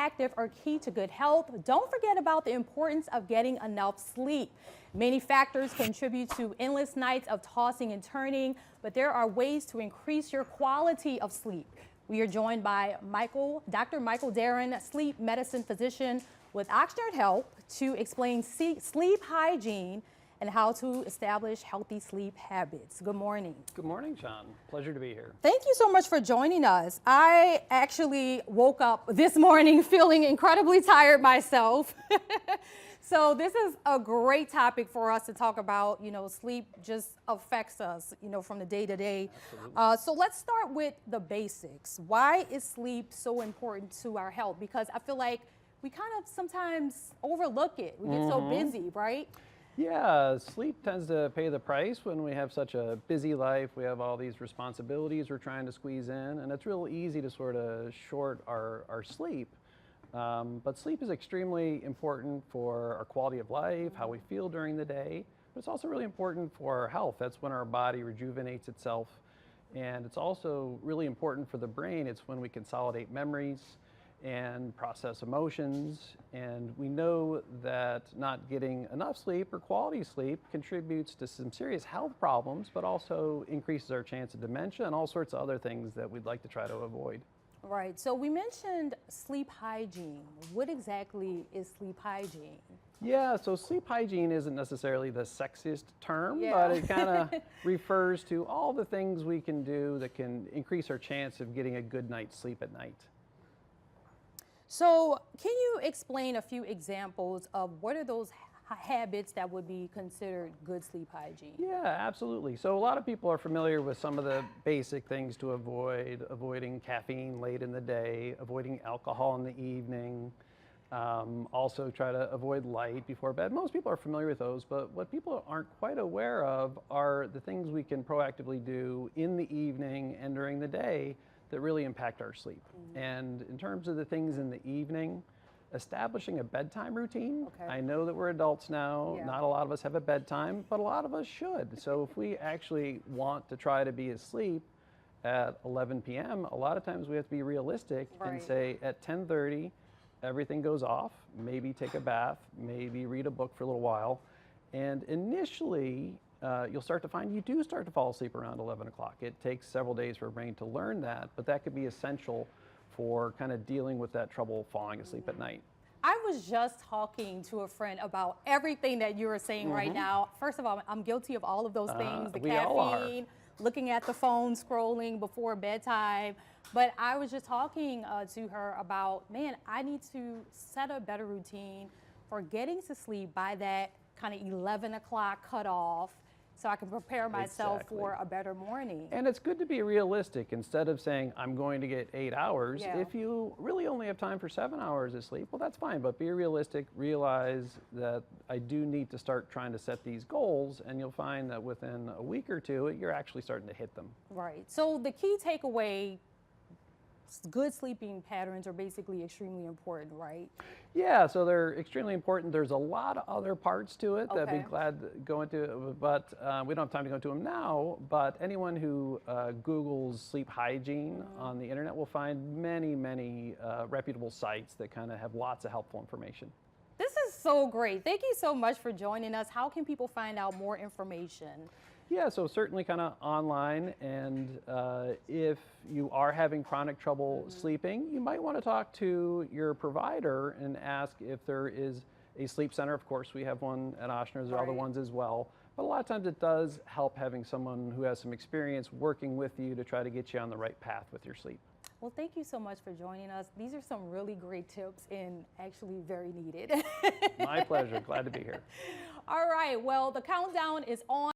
active are key to good health. Don't forget about the importance of getting enough sleep. Many factors contribute to endless nights of tossing and turning, but there are ways to increase your quality of sleep. We are joined by Dr. Michael Darin, sleep medicine physician with Ochsner Health, to explain sleep hygiene and how to establish healthy sleep habits. Good morning. Good morning, Sean. Pleasure to be here. Thank you so much for joining us. I actually woke up this morning feeling incredibly tired myself. So this is a great topic for us to talk about. You know, sleep just affects us, you know, from the day to day. So let's start with the basics. Why is sleep so important to our health? Because I feel like we kind of sometimes overlook it. We get so busy, right? Yeah, sleep tends to pay the price when we have such a busy life. We have all these responsibilities we're trying to squeeze in, and it's real easy to sort of short our sleep. But sleep is extremely important for our quality of life, how we feel during the day, but it's also really important for our health. That's when our body rejuvenates itself, and it's also really important for the brain. It's when we consolidate memories and process emotions, and we know that not getting enough sleep or quality sleep contributes to some serious health problems, but also increases our chance of dementia and all sorts of other things that we'd like to try to avoid. Right. So we mentioned sleep hygiene. What exactly is sleep hygiene? Yeah, so sleep hygiene isn't necessarily the sexiest term, but it kind of refers to all the things we can do that can increase our chance of getting a good night's sleep at night. So can you explain a few examples of what are those habits that would be considered good sleep hygiene? Yeah, absolutely. So a lot of people are familiar with some of the basic things to avoid: avoiding caffeine late in the day, avoiding alcohol in the evening, also try to avoid light before bed. Most people are familiar with those, but what people aren't quite aware of are the things we can proactively do in the evening and during the day that really impact our sleep. And in terms of the things in the evening, establishing a bedtime routine. I know that we're adults now, not a lot of us have a bedtime, but a lot of us should. So if we actually want to try to be asleep at 11 p.m., a lot of times we have to be realistic and say at 10:30, everything goes off, maybe take a bath, maybe read a book for a little while. And initially, you'll start to find you do start to fall asleep around 11 o'clock. It takes several days for a brain to learn that, but that could be essential for kind of dealing with that trouble falling asleep at night. I was just talking to a friend about everything that you were saying right now. First of all, I'm guilty of all of those things, the caffeine, looking at the phone, scrolling before bedtime. But I was just talking to her about, man, I need to set a better routine for getting to sleep by that kind of 11 o'clock cutoff, so I can prepare myself for a better morning. And it's good to be realistic. Instead of saying, I'm going to get 8 hours, if you really only have time for 7 hours of sleep, well, that's fine, but be realistic, realize that I do need to start trying to set these goals, and you'll find that within a week or two, you're actually starting to hit them. Right, so the key takeaway, good sleeping patterns are basically extremely important, right? Yeah, so they're extremely important. There's a lot of other parts to it that I'd be glad to go into, but we don't have time to go into them now. But anyone who Googles sleep hygiene on the internet will find many reputable sites that kind of have lots of helpful information. This is so great. Thank you so much for joining us. How can people find out more information? Yeah, so certainly kind of online, and if you are having chronic trouble sleeping, you might want to talk to your provider and ask if there is a sleep center. Of course, we have one at Ochsner, there are other ones as well, but a lot of times it does help having someone who has some experience working with you to try to get you on the right path with your sleep. Well, thank you so much for joining us. These are some really great tips and actually very needed. My pleasure, glad to be here. All right, well, the countdown is on.